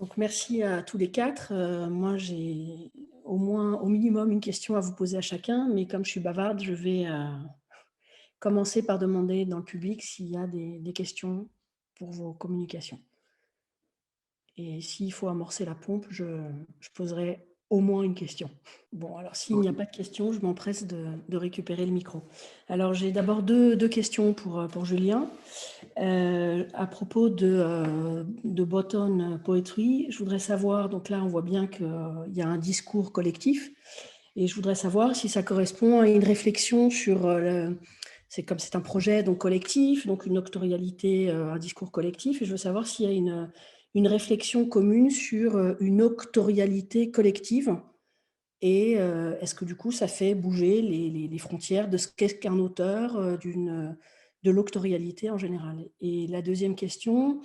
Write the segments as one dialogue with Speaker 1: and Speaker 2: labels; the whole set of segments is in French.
Speaker 1: Donc merci à tous les 4. Moi, j'ai au minimum une question à vous poser à chacun, mais comme je suis bavarde, je vais, commencer par demander dans le public s'il y a des questions pour vos communications. Et s'il faut amorcer la pompe, je poserai au moins une question. Bon, alors s'il n'y a pas de questions, je m'empresse de récupérer le micro. Alors j'ai d'abord deux questions pour Julien. À propos de Bottom Poetry, je voudrais savoir, donc là on voit bien qu'il y a un discours collectif, et je voudrais savoir si ça correspond à une réflexion sur, c'est comme c'est un projet donc collectif, donc une octorialité, un discours collectif, et je veux savoir s'il y a une réflexion commune sur une octorialité collective, et est-ce que du coup ça fait bouger les frontières de ce qu'est qu'un auteur, de l'octorialité en général. Et la deuxième question,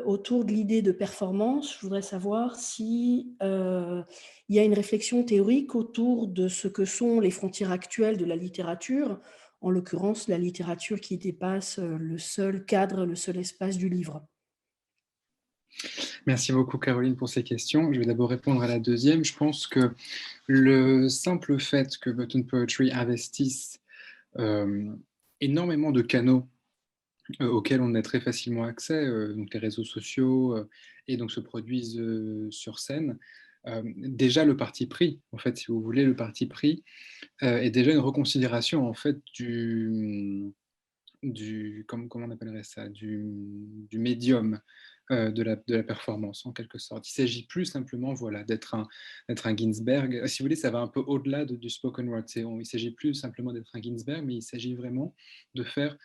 Speaker 1: autour de l'idée de performance, je voudrais savoir si il y a une réflexion théorique autour de ce que sont les frontières actuelles de la littérature, en l'occurrence la littérature qui dépasse le seul cadre, le seul espace du livre.
Speaker 2: Merci beaucoup Caroline pour ces questions. Je vais d'abord répondre à la deuxième. Je pense que le simple fait que Button Poetry investisse euh, énormément de canaux auxquels on a très facilement accès, donc les réseaux sociaux, et donc se produisent sur scène, déjà le parti pris, en fait, si vous voulez, le parti pris est déjà une reconsidération en fait comment on appellerait ça, du médium de la performance, en quelque sorte. Il s'agit plus simplement voilà, d'être un Ginsberg. Si vous voulez, ça va un peu au-delà du spoken word. Il ne s'agit plus simplement d'être un Ginsberg, mais il s'agit vraiment de faire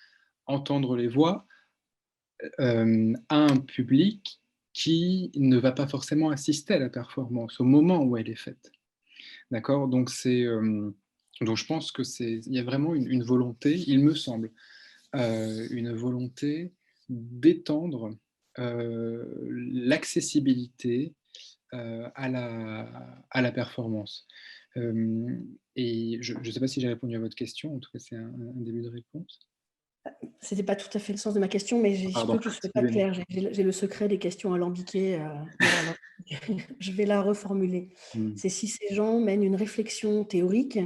Speaker 2: entendre les voix à un public qui ne va pas forcément assister à la performance au moment où elle est faite. D'accord. Donc je pense il y a vraiment une volonté, il me semble, une volonté d'étendre l'accessibilité à la performance. Et je ne sais pas si j'ai répondu à votre question, en tout cas c'est un début de réponse.
Speaker 1: C'était pas tout à fait le sens de ma question, mais il se
Speaker 2: Pardon,
Speaker 1: peut que je ne sois pas
Speaker 2: excusez-moi.
Speaker 1: claire. J'ai le secret des questions alambiquées. Bon, alors, je vais la reformuler.
Speaker 2: Hmm.
Speaker 1: C'est si ces gens mènent une réflexion théorique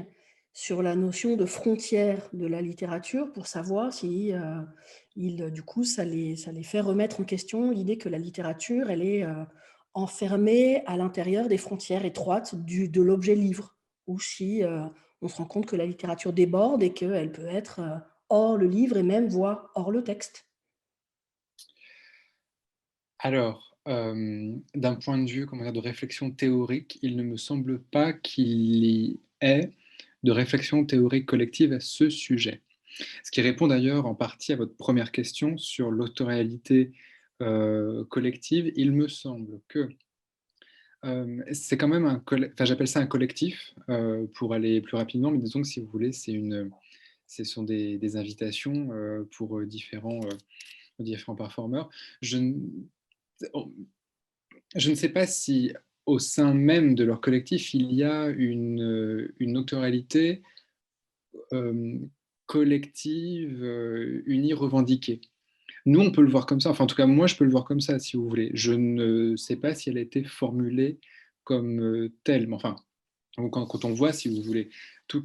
Speaker 1: sur la notion de frontière de la littérature pour savoir si, du coup, ça les fait remettre en question l'idée que la littérature, elle est enfermée à l'intérieur des frontières étroites de l'objet livre, ou si on se rend compte que la littérature déborde et qu'elle peut être hors le livre et même voire hors le texte.
Speaker 2: Alors, d'un point de vue, comment dire, de réflexion théorique, il ne me semble pas qu'il y ait de réflexion théorique collective à ce sujet. Ce qui répond d'ailleurs en partie à votre première question sur l'autoralité collective. Il me semble que c'est quand même enfin, j'appelle ça un collectif pour aller plus rapidement, mais disons que si vous voulez, ce sont des invitations pour différents performeurs. Oh, je ne sais pas si au sein même de leur collectif, il y a une autoralité euh, collective, unie, revendiquée. Nous, on peut le voir comme ça. Enfin, en tout cas, moi, je peux le voir comme ça, si vous voulez. Je ne sais pas si elle a été formulée comme telle. Mais enfin, quand on voit, si vous voulez,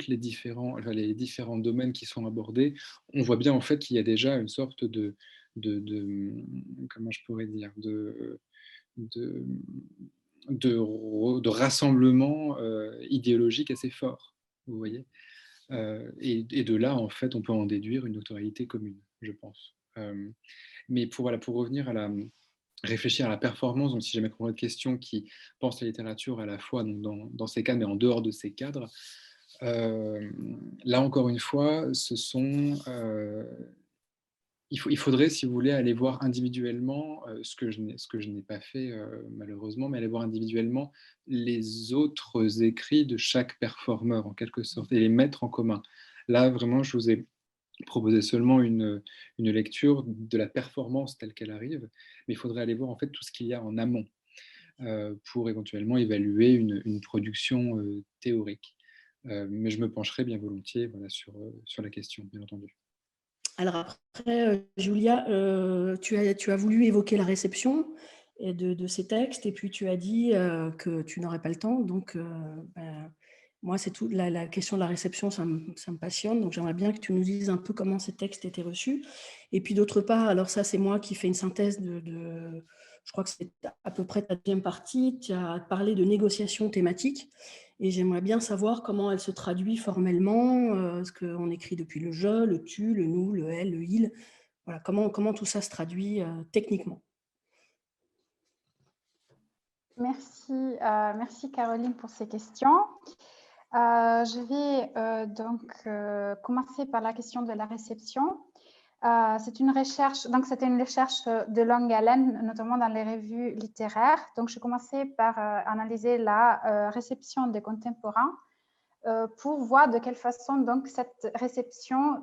Speaker 2: les différents domaines qui sont abordés, on voit bien en fait qu'il y a déjà une sorte comment je pourrais dire, de, de rassemblement idéologique assez fort, vous voyez. Et de là, en fait, on peut en déduire une notoriété commune, je pense. Mais pour revenir réfléchir à la performance, donc si jamais comprends votre question, qui pense la littérature à la fois donc, dans ces cadres, mais en dehors de ces cadres, là encore une fois, il faudrait, si vous voulez, aller voir individuellement, ce que je n'ai pas fait malheureusement, mais aller voir individuellement les autres écrits de chaque performeur, en quelque sorte, et les mettre en commun. Là, vraiment, je vous ai proposé seulement une lecture de la performance telle qu'elle arrive, mais il faudrait aller voir en fait tout ce qu'il y a en amont pour éventuellement évaluer une production théorique. Mais je me pencherai bien volontiers voilà, sur la question, bien entendu.
Speaker 1: Alors après, Julia, tu as voulu évoquer la réception, et de ces textes. Et puis, tu as dit que tu n'aurais pas le temps. Donc, moi, c'est tout. La question de la réception, ça me passionne. Donc, j'aimerais bien que tu nous dises un peu comment ces textes étaient reçus. Et puis, d'autre part, alors ça, c'est moi qui fais une synthèse je crois que c'est à peu près ta deuxième partie. Tu as parlé de négociation thématique. Et j'aimerais bien savoir comment elle se traduit formellement, ce qu'on écrit depuis le je, le tu, le nous, le elle, le il. Voilà, comment tout ça se traduit techniquement.
Speaker 3: Merci, merci Caroline pour ces questions. Je vais donc commencer par la question de la réception. C'est une recherche, donc c'était une recherche de longue haleine, notamment dans les revues littéraires. Donc, je commençais par analyser la réception des contemporains pour voir de quelle façon donc cette réception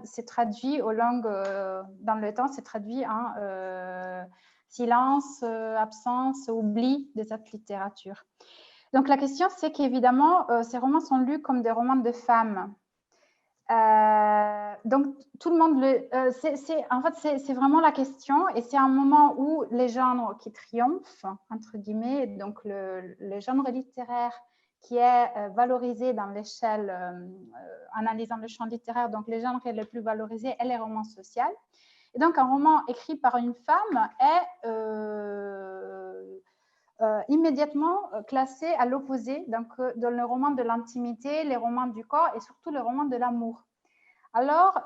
Speaker 3: s'est traduite dans le temps, s'est traduit en silence, absence, oubli de cette littérature. Donc, la question, c'est qu'évidemment, ces romans sont lus comme des romans de femmes. Donc, tout le monde en fait, c'est vraiment la question, et c'est un moment où les genres qui triomphent, entre guillemets, donc le genre littéraire qui est valorisé dans l'échelle, analysant le champ littéraire, donc les genres les plus valorisés et les romans sociaux. Et donc, un roman écrit par une femme est immédiatement classé à l'opposé, donc dans le roman de l'intimité, les romans du corps et surtout les romans de l'amour. Alors,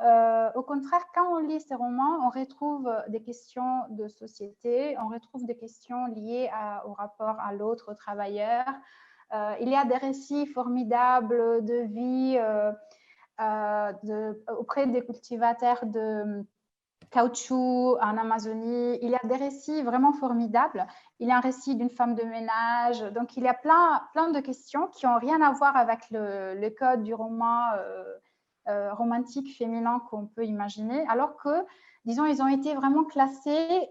Speaker 3: au contraire, quand on lit ces romans, on retrouve des questions de société, on retrouve des questions liées au rapport à l'autre, au travailleur. Il y a des récits formidables de vie auprès des cultivateurs de caoutchouc en Amazonie. Il y a des récits vraiment formidables. Il y a un récit d'une femme de ménage. Donc, il y a plein de questions qui n'ont rien à voir avec le code du roman romantique féminin qu'on peut imaginer, alors que, disons, ils ont été vraiment classés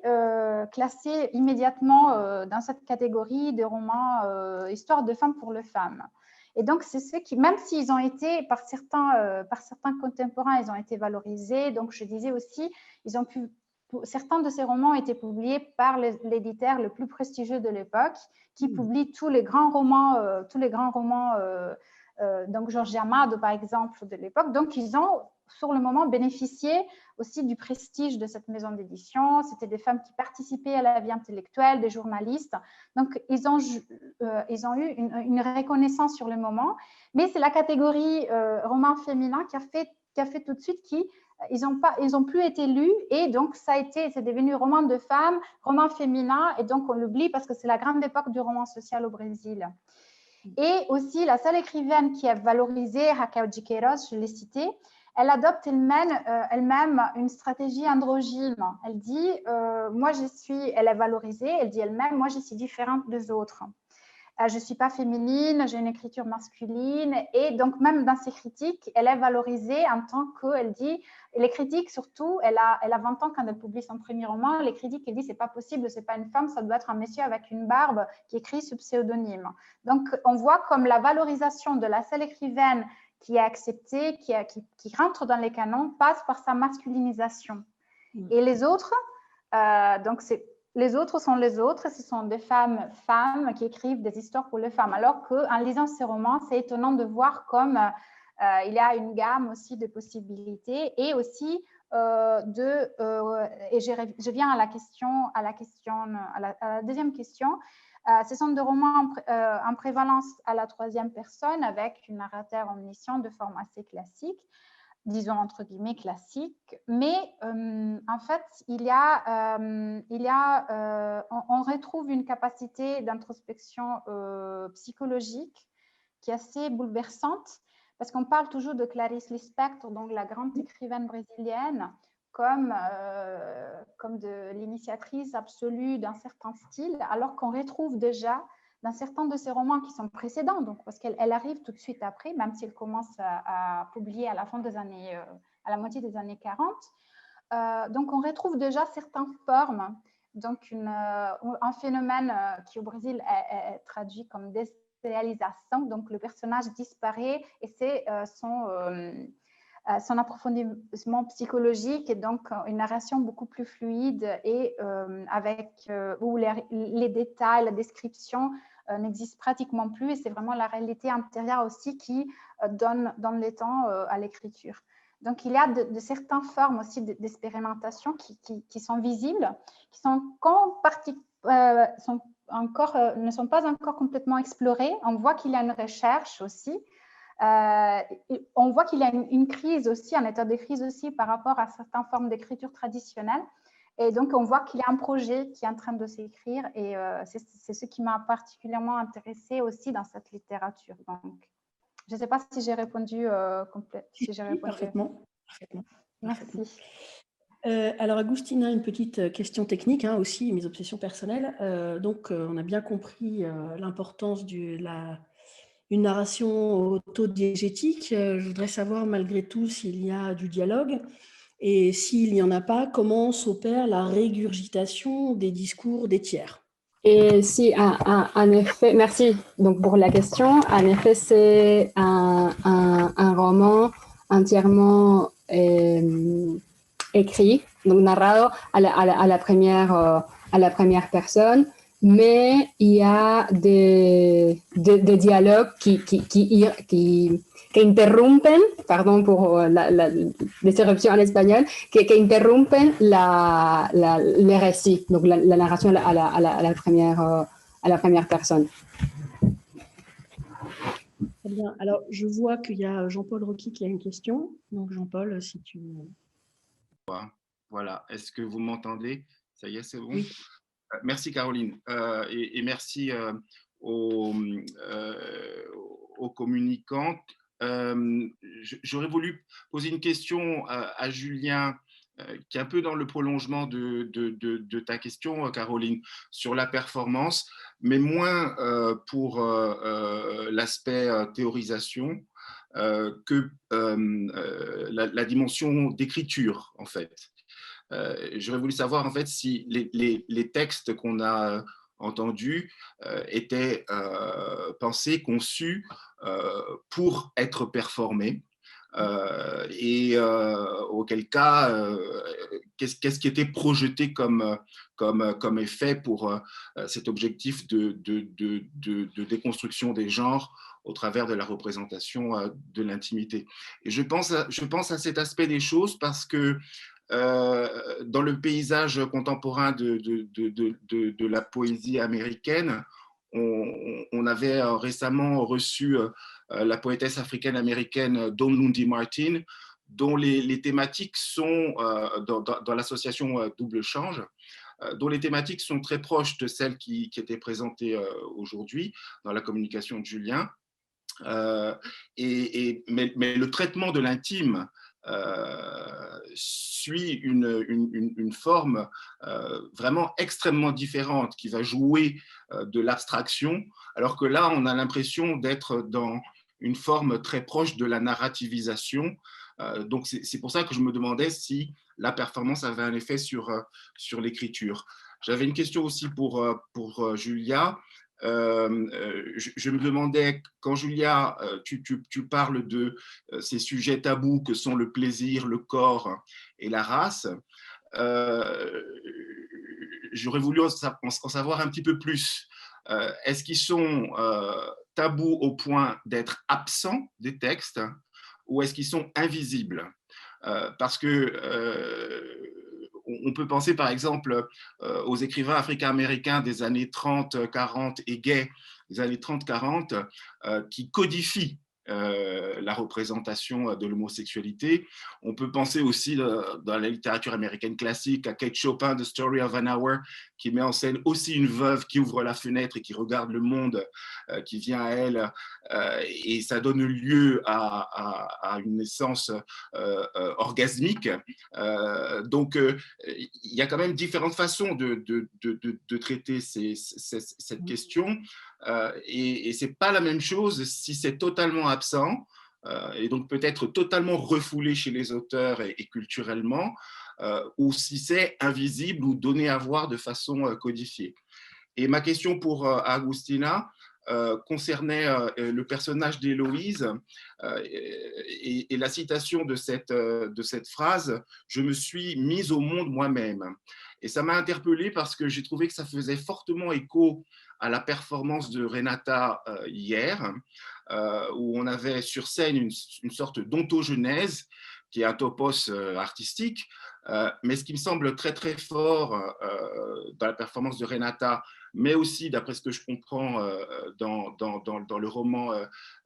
Speaker 3: immédiatement dans cette catégorie de romans histoire de femmes pour les femmes. Et donc, c'est ce qui, même s'ils ont été, par certains contemporains, ils ont été valorisés, donc je disais aussi, certains de ces romans ont été publiés par l'éditeur le plus prestigieux de l'époque, qui publie tous les grands romans, donc Georges Amado, par exemple, de l'époque. Donc, ils ont, sur le moment, bénéficié aussi du prestige de cette maison d'édition. C'était des femmes qui participaient à la vie intellectuelle, des journalistes. Donc, ils ont eu une reconnaissance sur le moment. Mais c'est la catégorie roman féminin qui a fait tout de suite ils ont plus été lus, et donc c'est devenu roman de femmes, roman féminin, et donc on l'oublie parce que c'est la grande époque du roman social au Brésil. Et aussi, la seule écrivaine qui est valorisée, Raquel de Queiroz, je l'ai citée, elle adopte elle-même une stratégie androgyne. Elle dit, elle est valorisée, elle dit elle-même, moi je suis différente des autres. Je ne suis pas féminine, j'ai une écriture masculine, et donc même dans ses critiques, elle est valorisée en tant que, elle dit, les critiques surtout, elle a 20 ans quand elle publie son premier roman, les critiques, elle dit c'est pas possible, c'est pas une femme, ça doit être un monsieur avec une barbe qui écrit sous pseudonyme. Donc on voit comme la valorisation de la seule écrivaine qui est acceptée, qui rentre dans les canons, passe par sa masculinisation. Et les autres, donc les autres sont les autres, ce sont des femmes qui écrivent des histoires pour les femmes. Alors qu'en lisant ces romans, c'est étonnant de voir comme il y a une gamme aussi de possibilités, et aussi et je viens à la deuxième question. Ce sont des romans en prévalence à la troisième personne, avec une narrateur omniscient de forme assez classique, disons entre guillemets classique, mais en fait, on retrouve une capacité d'introspection psychologique qui est assez bouleversante, parce qu'on parle toujours de Clarice Lispector, donc la grande écrivaine brésilienne, comme de l'initiatrice absolue d'un certain style, alors qu'on retrouve déjà dans certains de ses romans qui sont précédents, donc parce qu'elle arrive tout de suite après, même si elle commence à publier à la à la moitié des années 40. Donc, on retrouve déjà certaines formes, donc un phénomène qui au Brésil est traduit comme désérialisation, donc le personnage disparaît et c'est son approfondissement psychologique et donc une narration beaucoup plus fluide et où les détails, la description n'existent pratiquement plus et c'est vraiment la réalité intérieure aussi qui donne les temps à l'écriture. Donc, il y a de certaines formes aussi d'expérimentation qui sont visibles, qui sont ne sont pas encore complètement explorées. On voit qu'il y a une recherche aussi. On voit qu'il y a une crise aussi, un état de crise aussi par rapport à certaines formes d'écriture traditionnelle. Et donc, on voit qu'il y a un projet qui est en train de s'écrire et c'est ce qui m'a particulièrement intéressée aussi dans cette littérature. Donc, je ne sais pas si j'ai répondu
Speaker 1: parfaitement.
Speaker 3: Merci.
Speaker 1: Alors, Agustina, une petite question technique, hein, aussi, mes obsessions personnelles. Donc, on a bien compris l'importance d'une narration autodiégétique. Je voudrais savoir, malgré tout, s'il y a du dialogue et s'il n'y en a pas, comment s'opère la régurgitation des discours des tiers.
Speaker 4: Et si, en effet, merci donc pour la question. En effet, c'est un roman entièrement écrit, donc narrado à la première personne, mais il y a des dialogues qui interrumpen, pardon pour l'interruption en espagnol, qui interrumpen le récit, donc la narration à la première personne.
Speaker 1: Très bien. Alors, je vois qu'il y a Jean-Paul Rocky qui a une question. Donc, Jean-Paul, si tu...
Speaker 5: Voilà. Est-ce que vous m'entendez? Ça y est, c'est bon?
Speaker 1: Oui.
Speaker 5: Merci, Caroline. Et merci aux communicantes. J'aurais voulu poser une question à Julien, qui est un peu dans le prolongement de ta question, Caroline, sur la performance, mais moins pour l'aspect théorisation que la dimension d'écriture, en fait. J'aurais voulu savoir, en fait, si les textes qu'on a entendus étaient pensés, conçus pour être performés. Et auquel cas, qu'est-ce qui était projeté comme effet pour cet objectif de déconstruction des genres au travers de la représentation de l'intimité. Et je pense à cet aspect des choses parce que dans le paysage contemporain de la poésie américaine, on avait récemment reçu la poétesse africaine-américaine Dawn Lundy Martin, dont les thématiques sont, dans l'association Double Change, dont les thématiques sont très proches de celles qui étaient présentées aujourd'hui dans la communication de Julien. Mais le traitement de l'intime suit une forme vraiment extrêmement différente qui va jouer de l'abstraction, alors que là, on a l'impression d'être dans une forme très proche de la narrativisation. Donc, c'est pour ça que je me demandais si la performance avait un effet sur l'écriture. J'avais une question aussi pour Julia. Je me demandais, quand Julia, tu parles de ces sujets tabous que sont le plaisir, le corps et la race, j'aurais voulu en savoir un petit peu plus. Est-ce qu'ils sont tabous au point d'être absents des textes ou est-ce qu'ils sont invisibles? Parce que on peut penser par exemple aux écrivains africains-américains des années 30, 40 et gays des années 30-40 qui codifient la représentation de l'homosexualité. On peut penser aussi dans la littérature américaine classique à Kate Chopin, The Story of an Hour, qui met en scène aussi une veuve qui ouvre la fenêtre et qui regarde le monde qui vient à elle, et ça donne lieu à une naissance orgasmique. Donc, il y a quand même différentes façons de traiter cette question. Et ce n'est pas la même chose si c'est totalement absent et donc peut-être totalement refoulé chez les auteurs et culturellement, ou si c'est invisible ou donné à voir de façon codifiée. Et ma question pour Agustina, concernait le personnage d'Héloïse et la citation de cette phrase « Je me suis mise au monde moi-même ». Et ça m'a interpellé parce que j'ai trouvé que ça faisait fortement écho à la performance de Renata hier, où on avait sur scène une sorte d'ontogenèse, qui est un topos artistique, mais ce qui me semble très très fort dans la performance de Renata, mais aussi d'après ce que je comprends dans le roman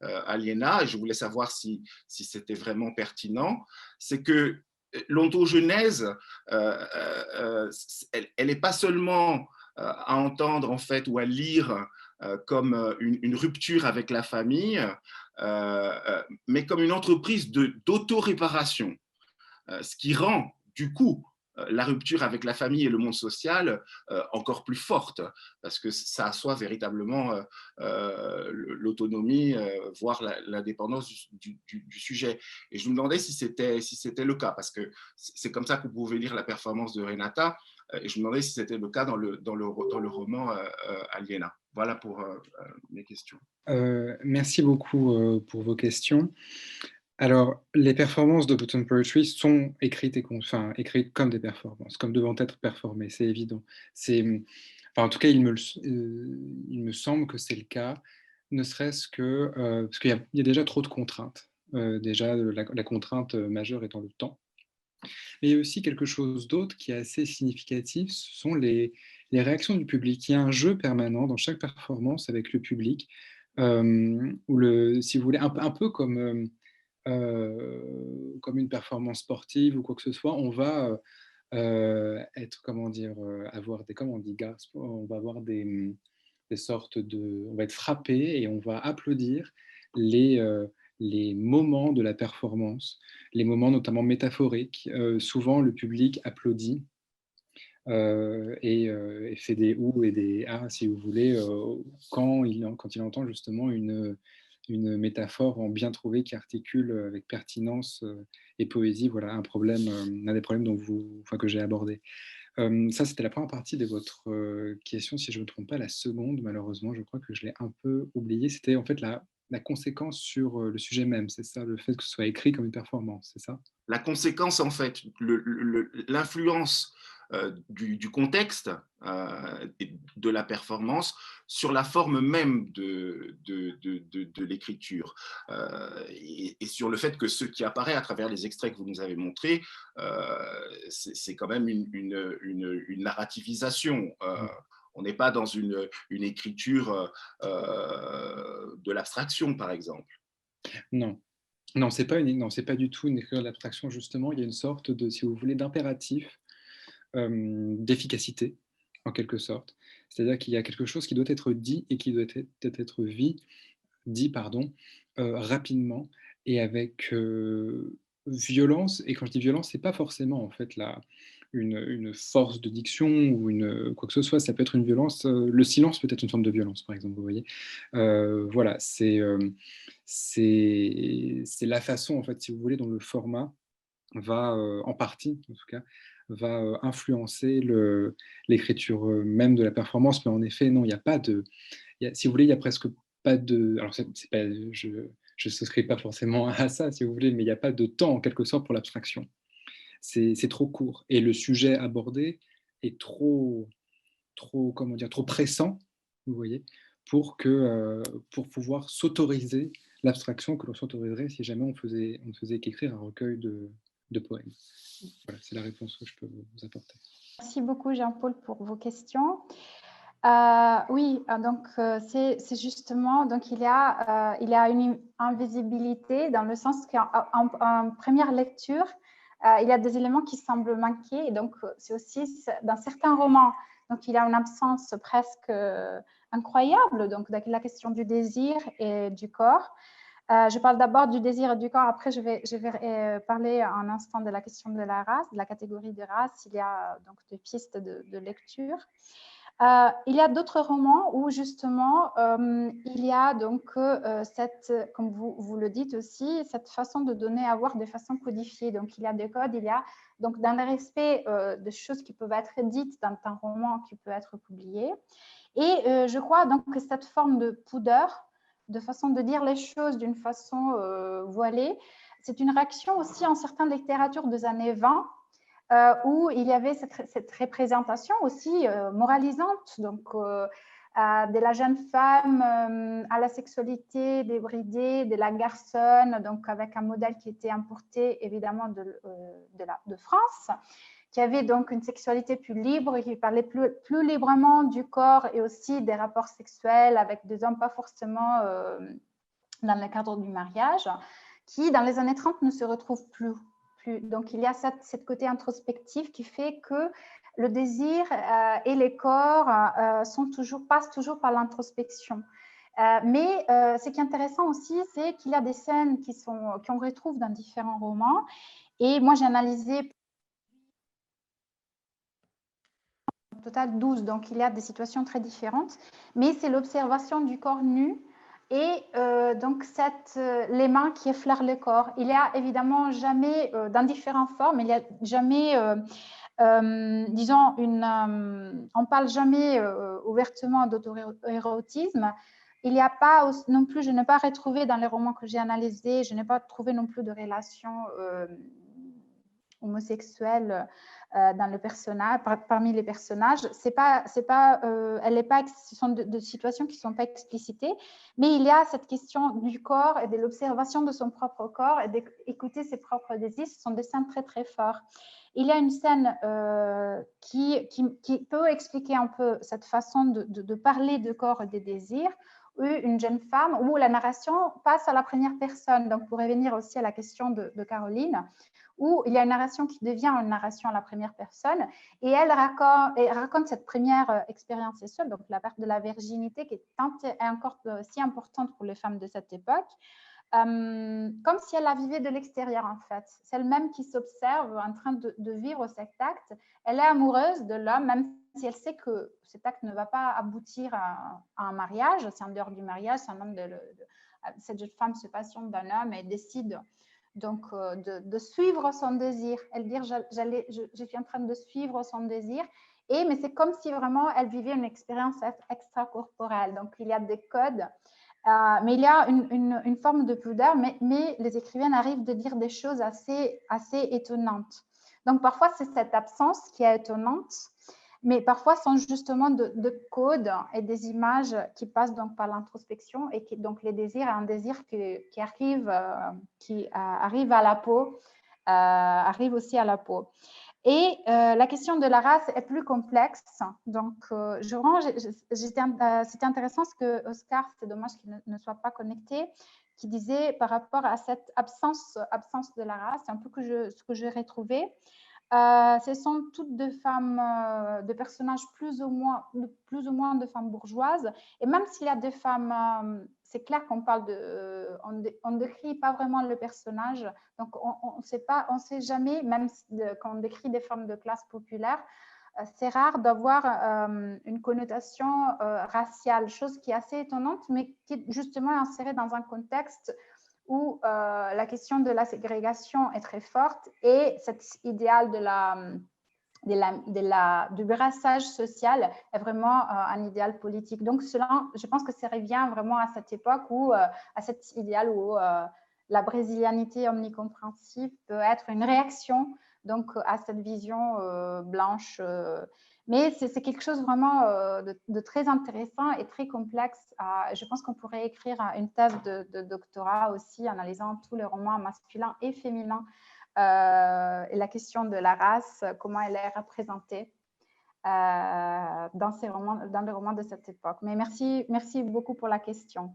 Speaker 5: Aliena, et je voulais savoir si c'était vraiment pertinent, c'est que l'ontogenèse, elle n'est pas seulement à entendre en fait ou à lire comme une rupture avec la famille, mais comme une entreprise d'auto-réparation, ce qui rend du coup la rupture avec la famille et le monde social encore plus forte, parce que ça assoit véritablement l'autonomie, voire l'indépendance du sujet. Et je me demandais si c'était le cas, parce que c'est comme ça que vous pouvez lire la performance de Renata, et je me demandais si c'était le cas dans le roman Aliena. Voilà pour mes questions.
Speaker 2: Merci beaucoup pour vos questions. Alors, les performances de Button Poetry sont écrites, écrites comme des performances, comme devant être performées, c'est évident. En tout cas, il me semble que c'est le cas, ne serait-ce que parce qu'il y a déjà trop de contraintes. Déjà, la contrainte majeure étant le temps. Mais il y a aussi quelque chose d'autre qui est assez significatif, ce sont les réactions du public. Il y a un jeu permanent dans chaque performance avec le public, où si vous voulez, un peu comme une performance sportive ou quoi que ce soit, on va être, avoir des, comment on dit, gasps, on va avoir des sortes on va être frappé et on va applaudir les moments de la performance, les moments notamment métaphoriques. Souvent, le public applaudit et fait des ou et des ah, si vous voulez, quand il entend justement une métaphore en bien trouvée qui articule avec pertinence et poésie. Voilà un des problèmes que j'ai abordé. Ça, c'était la première partie de votre question. Si je ne me trompe pas, la seconde, malheureusement, je crois que je l'ai un peu oubliée. C'était en fait la conséquence sur le sujet même, c'est ça, le fait que ce soit écrit comme une performance, c'est ça?
Speaker 5: La conséquence, en fait, l'influence du contexte et de la performance sur la forme même de l'écriture et sur le fait que ce qui apparaît à travers les extraits que vous nous avez montrés, c'est quand même une narrativisation. On n'est pas dans une écriture de l'abstraction, par exemple.
Speaker 2: Non. Non, c'est pas du tout une écriture d'abstraction, justement. Il y a une sorte de, si vous voulez, d'impératif, d'efficacité, en quelque sorte. C'est-à-dire qu'il y a quelque chose qui doit être dit et qui doit être dit rapidement et avec violence. Et quand je dis violence, c'est pas forcément en fait une force de diction ou quoi que ce soit. Ça peut être une violence. Le silence peut être une forme de violence, par exemple. Vous voyez. Voilà, c'est la façon, en fait, si vous voulez, dont le format va, en partie, en tout cas, va influencer l'écriture même de la performance. Mais en effet, non, il n'y a pas de... si vous voulez, il n'y a presque pas de... Alors, c'est pas, je ne souscris pas forcément à ça, si vous voulez, mais il n'y a pas de temps, en quelque sorte, pour l'abstraction. C'est trop court. Et le sujet abordé est trop pressant, vous voyez, pour pouvoir s'autoriser l'abstraction que l'on s'autoriserait si jamais on ne faisait qu'écrire un recueil de poèmes. Voilà, c'est la réponse que je peux vous apporter.
Speaker 3: Merci beaucoup Jean-Paul pour vos questions. Oui, donc c'est justement, donc il y a une invisibilité dans le sens qu'en première lecture, il y a des éléments qui semblent manquer, et donc c'est aussi dans certains romans, donc il y a une absence presque incroyable, donc la question du désir et du corps. Je parle d'abord du désir et du corps, après je vais parler un instant de la question de la race, de la catégorie de race. Il y a donc des pistes de lecture. Il y a d'autres romans où justement il y a donc comme vous le dites aussi, cette façon de donner à voir de façon codifiée. Donc il y a des codes, il y a donc dans le respect de choses qui peuvent être dites dans un roman qui peut être publié. Et je crois donc que cette forme de pudeur, de façon de dire les choses d'une façon voilée, c'est une réaction aussi en certaines littératures des années 20, où il y avait cette représentation aussi moralisante, donc de la jeune femme à la sexualité débridée, de la garçonne, donc avec un modèle qui était importé évidemment de France, qui avait donc une sexualité plus libre, qui parlait plus librement du corps et aussi des rapports sexuels avec des hommes pas forcément dans le cadre du mariage, qui dans les années 30 ne se retrouvent plus. Donc il y a cette côté introspectif qui fait que le désir et les corps passent toujours par l'introspection. Mais ce qui est intéressant aussi, c'est qu'il y a des scènes qu'on retrouve dans différents romans. Et moi, j'ai analysé au total 12, donc il y a des situations très différentes. Mais c'est l'observation du corps nu et donc les mains qui effleurent le corps. Il y a évidemment jamais, dans différentes formes, il n'y a jamais... disons, on parle jamais ouvertement d'auto-érotisme. Il n'y a pas non plus, je n'ai pas retrouvé dans les romans que j'ai analysés, je n'ai pas trouvé non plus de relations homosexuelles dans le personnage, parmi les personnages. Ce sont de situations qui ne sont pas explicitées, mais il y a cette question du corps et de l'observation de son propre corps et d'écouter ses propres désirs. Ce sont des scènes très, très fortes. Il y a une scène qui peut expliquer un peu cette façon de parler de corps et des désirs, où une jeune femme, où la narration passe à la première personne. Donc, pour revenir aussi à la question de Caroline, où il y a une narration qui devient une narration à la première personne, et elle raconte cette première expérience sexuelle, donc la perte de la virginité, qui est encore si importante pour les femmes de cette époque, comme si elle la vivait de l'extérieur en fait. C'est elle-même qui s'observe en train de vivre cet acte. Elle est amoureuse de l'homme, même si elle sait que cet acte ne va pas aboutir à un mariage. C'est en dehors du mariage, c'est un homme cette jeune femme se passionne d'un homme et décide donc de suivre son désir. Elle dit je suis en train de suivre son désir. Mais c'est comme si vraiment elle vivait une expérience extracorporelle. Donc il y a des codes. Mais il y a une forme de pudeur, mais les écrivaines arrivent de dire des choses assez étonnantes. Donc, parfois, c'est cette absence qui est étonnante, mais parfois, ce sont justement de codes et des images qui passent donc par l'introspection et donc les désirs, un désir qui arrive à la peau, arrive aussi à la peau. Et la question de la race est plus complexe. Donc, c'était intéressant ce que Oscar, c'est dommage qu'il ne soit pas connecté, qui disait par rapport à cette absence de la race, c'est un peu ce que j'ai retrouvé. Ce sont toutes des femmes, des personnages plus ou moins de femmes bourgeoises. Et même s'il y a des femmes, c'est clair qu'on parle on ne décrit pas vraiment le personnage. Donc, on ne sait jamais, même quand on décrit des femmes de classe populaire, c'est rare d'avoir une connotation raciale, chose qui est assez étonnante, mais qui est justement insérée dans un contexte où la question de la ségrégation est très forte et cet idéal du brassage social est vraiment un idéal politique. Donc, je pense que ça revient vraiment à cette époque à cet idéal où la brésilianité omnicompréhensible peut être une réaction donc, à cette vision blanche. Mais c'est quelque chose vraiment de très intéressant et très complexe. Je pense qu'on pourrait écrire une thèse de doctorat aussi, analysant tous les romans masculins et féminins et la question de la race, comment elle est représentée dans les romans de cette époque. Mais merci beaucoup pour la question.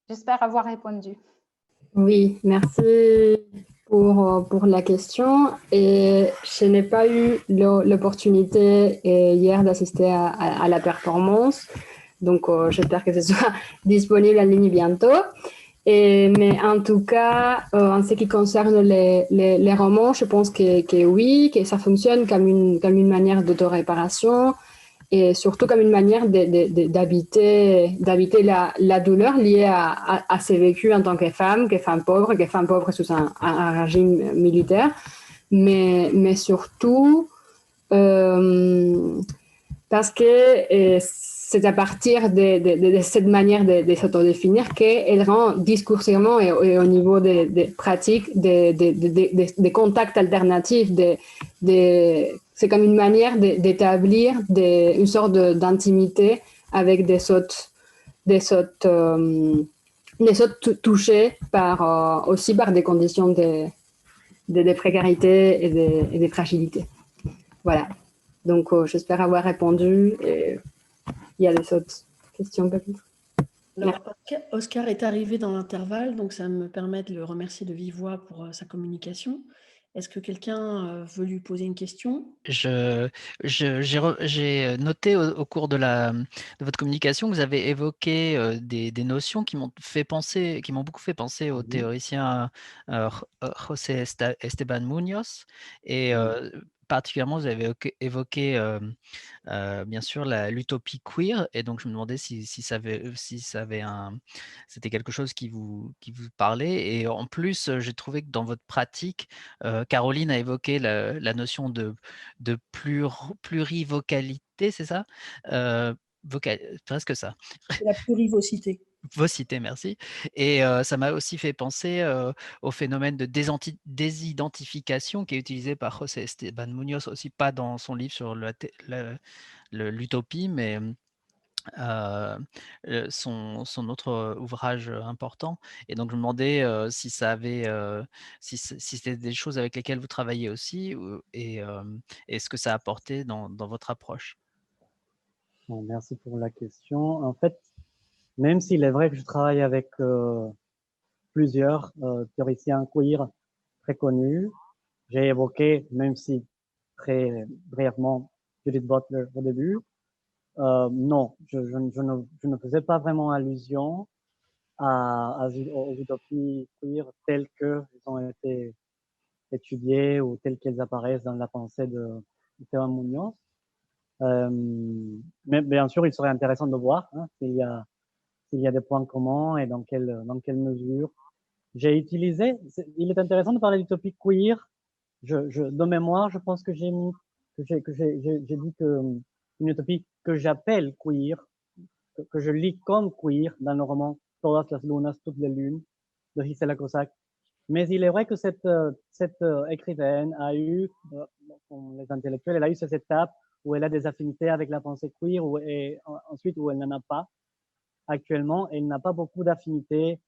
Speaker 3: J'espère avoir répondu.
Speaker 4: Oui, merci pour la question. Et je n'ai pas eu l'opportunité hier d'assister à la performance. Donc, j'espère que ce soit disponible en ligne bientôt. Mais en tout cas, en ce qui concerne les romans, je pense que oui, que ça fonctionne comme une manière d'autoréparation et surtout comme une manière d'habiter la douleur liée à ses vécus en tant que femme pauvre sous un régime militaire, mais surtout Parce que c'est à partir de cette manière de s'autodéfinir qu'elle rend discursivement et au niveau des pratiques, des contacts alternatifs, c'est comme une manière d'établir une sorte d'intimité avec des autres touchés aussi par des conditions de précarité et de fragilité. Voilà. Donc, j'espère avoir répondu. Et il y a des autres questions peut-être.
Speaker 1: Alors, Oscar est arrivé dans l'intervalle, donc ça me permet de le remercier de vive voix pour sa communication. Est-ce que quelqu'un veut lui poser une question?
Speaker 6: J'ai noté au cours de votre communication que vous avez évoqué des notions qui m'ont beaucoup fait penser au théoricien José Esteban Muñoz, et particulièrement vous avez évoqué bien sûr l'utopie queer, et donc je me demandais si c'était quelque chose qui vous parlait. Et en plus, j'ai trouvé que dans votre pratique, Caroline a évoqué la notion de plurivocalité, c'est ça? Presque ça.
Speaker 1: C'est la plurivocité.
Speaker 6: Vocité, merci. Et ça m'a aussi fait penser au phénomène de désidentification qui est utilisé par José Esteban Muñoz, aussi pas dans son livre sur l'utopie, mais son autre ouvrage important. Et donc je me demandais si ça avait, si c'était des choses avec lesquelles vous travaillez aussi, et ce que ça a apporté dans votre approche.
Speaker 7: Bon, merci pour la question. En fait, même s'il est vrai que je travaille avec plusieurs théoriciens queer très connus, j'ai évoqué, même si très brièvement, Judith Butler au début. Non, je ne faisais pas vraiment allusion aux utopies queer telles qu'elles ont été étudiées ou telles qu'elles apparaissent dans la pensée de Esteban Muñoz. Mais bien sûr, il serait intéressant de voir s'il y a des points communs et dans quelle mesure. J'ai utilisé, il est intéressant de parler d'utopie queer. De mémoire, je pense que j'ai dit que une utopie que j'appelle queer, que je lis comme queer dans le roman Todas las lunas, toutes les lunes de Gisela Cossack. Mais il est vrai que cette écrivaine a eu, les intellectuels, elle a eu cette étape où elle a des affinités avec la pensée queer et ensuite où elle n'en a pas. Actuellement, elle n'a pas beaucoup d'affinités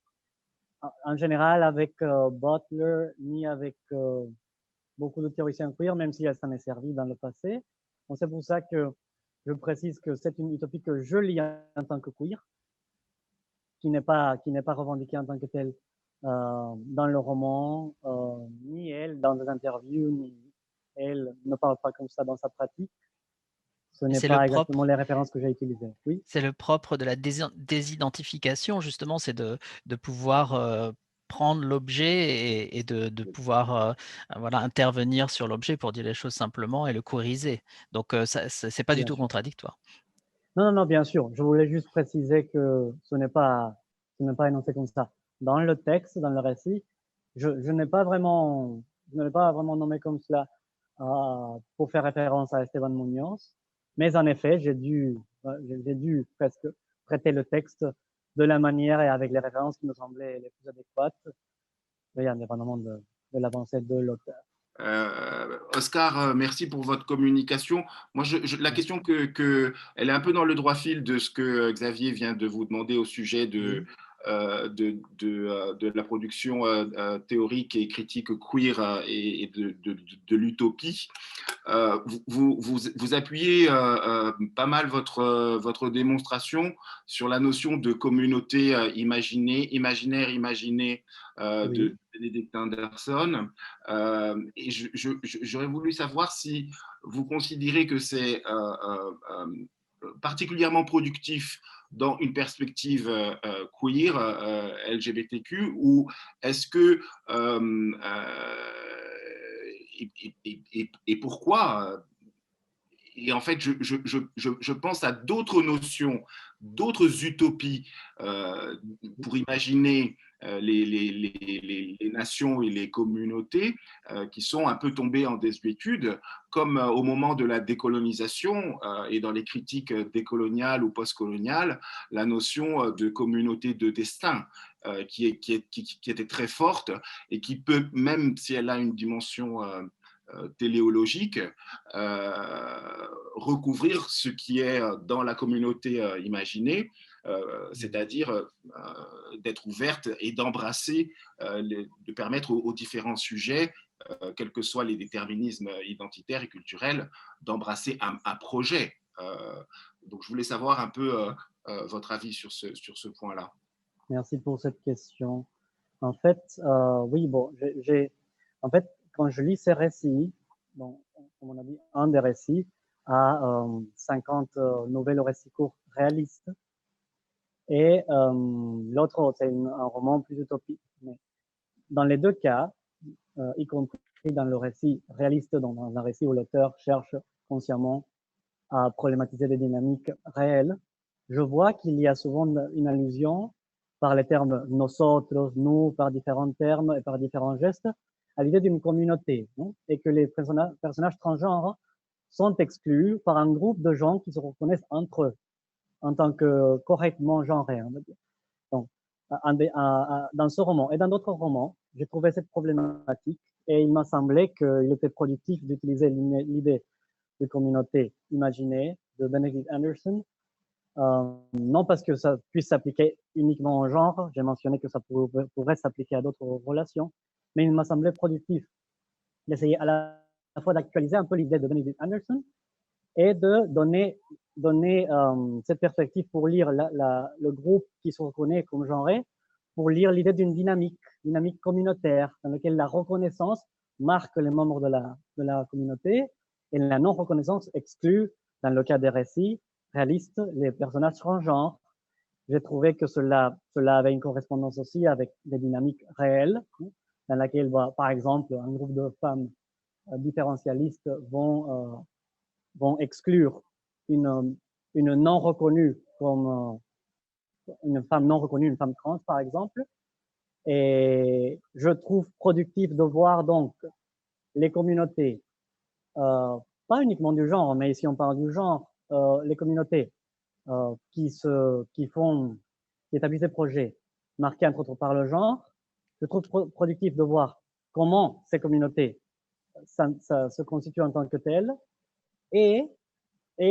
Speaker 7: en général avec Butler ni avec beaucoup de théoriciens queer, même si elle s'en est servie dans le passé. Donc c'est pour ça que je précise que c'est une utopie que je lis en tant que queer, qui n'est pas revendiquée en tant que telle dans le roman, ni elle dans des interviews, ni elle ne parle pas comme ça dans sa pratique. Ce n'est pas exactement les références que j'ai utilisées. Oui.
Speaker 6: C'est le propre de la désidentification, justement, c'est de pouvoir prendre l'objet et de pouvoir voilà, intervenir sur l'objet pour dire les choses simplement et le queeriser. Donc, ce n'est pas du tout contradictoire.
Speaker 7: Non, bien sûr. Je voulais juste préciser que ce n'est pas énoncé comme ça. Dans le texte, dans le récit, je n'ai pas vraiment nommé comme cela pour faire référence à Esteban Muñoz. Mais en effet, j'ai dû presque traiter le texte de la manière et avec les références qui me semblaient les plus adéquates, oui, indépendamment de l'avancée de l'auteur.
Speaker 5: Oscar, merci pour votre communication. Moi, la question elle est un peu dans le droit fil de ce que Xavier vient de vous demander au sujet de la production théorique et critique queer et de l'utopie. Vous appuyez pas mal votre démonstration sur la notion de communauté imaginaire imaginée de Benedict Anderson. Et j'aurais voulu savoir si vous considérez que c'est particulièrement productif dans une perspective queer, LGBTQ, ou est-ce que et pourquoi et en fait, je pense à d'autres notions, d'autres utopies pour imaginer les nations et les communautés qui sont un peu tombées en désuétude, comme au moment de la décolonisation et dans les critiques décoloniales ou postcoloniales, la notion de communauté de destin qui était très forte et qui peut, même si elle a une dimension téléologique, recouvrir ce qui est dans la communauté imaginée, c'est-à-dire d'être ouverte et d'embrasser, de permettre aux différents sujets, quels que soient les déterminismes identitaires et culturels, d'embrasser un projet. Donc, je voulais savoir un peu votre avis sur ce point-là.
Speaker 7: Merci pour cette question. En fait, oui, bon, en fait, quand je lis ces récits, bon, comme on a dit, un des récits a 50 nouvelles récits courts réalistes et l'autre, c'est un roman plus utopique. Mais dans les deux cas, y compris dans le récit réaliste, dans un récit où l'auteur cherche consciemment à problématiser des dynamiques réelles, je vois qu'il y a souvent une allusion par les termes nosotros, nous, par différents termes et par différents gestes, à l'idée d'une communauté, non? Et que les personnages transgenres sont exclus par un groupe de gens qui se reconnaissent entre eux, en tant que correctement genrés, on va dire. Donc, dans ce roman et dans d'autres romans, j'ai trouvé cette problématique et il m'a semblé qu'il était productif d'utiliser l'idée de communauté imaginée de Benedict Anderson, non parce que ça puisse s'appliquer uniquement au genre, j'ai mentionné que ça pourrait s'appliquer à d'autres relations, mais il m'a semblé productif d'essayer à la fois d'actualiser un peu l'idée de Benedict Anderson et de donner cette perspective pour lire le groupe qui se reconnaît comme genré, pour lire l'idée d'une dynamique communautaire dans laquelle la reconnaissance marque les membres de la communauté et la non-reconnaissance exclut, dans le cas des récits réalistes, les personnages transgenres. J'ai trouvé que cela avait une correspondance aussi avec des dynamiques réelles, dans laquelle, par exemple, un groupe de femmes différentialistes vont exclure une non reconnue comme une femme non reconnue, une femme trans, par exemple. Et je trouve productif de voir donc les communautés, pas uniquement du genre, mais ici on parle du genre, les communautés qui établissent des projets marqués entre autres par le genre. Je trouve productif de voir comment ces communautés ça se constituent en tant que telles et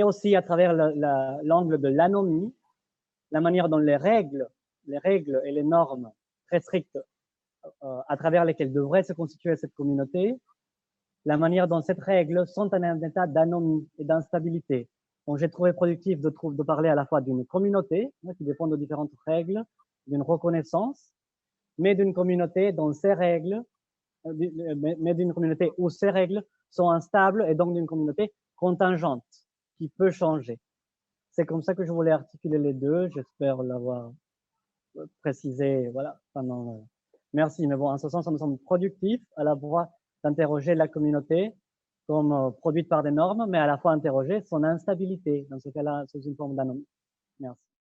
Speaker 7: aussi à travers l'angle de l'anomie, la manière dont les règles et les normes très strictes à travers lesquelles devrait se constituer cette communauté, la manière dont ces règles sont en un état d'anomie et d'instabilité. Donc, j'ai trouvé productif de parler à la fois d'une communauté qui dépend de différentes règles, d'une reconnaissance, mais d'une communauté dont ces règles, mais d'une communauté où ces règles sont instables et donc d'une communauté contingente qui peut changer. C'est comme ça que je voulais articuler les deux. J'espère l'avoir précisé. Voilà. Merci. Mais bon, en ce sens, ça me semble productif à la fois d'interroger la communauté comme produite par des normes, mais à la fois interroger son instabilité, dans ce cas-là, sous une forme d'anomie. Merci.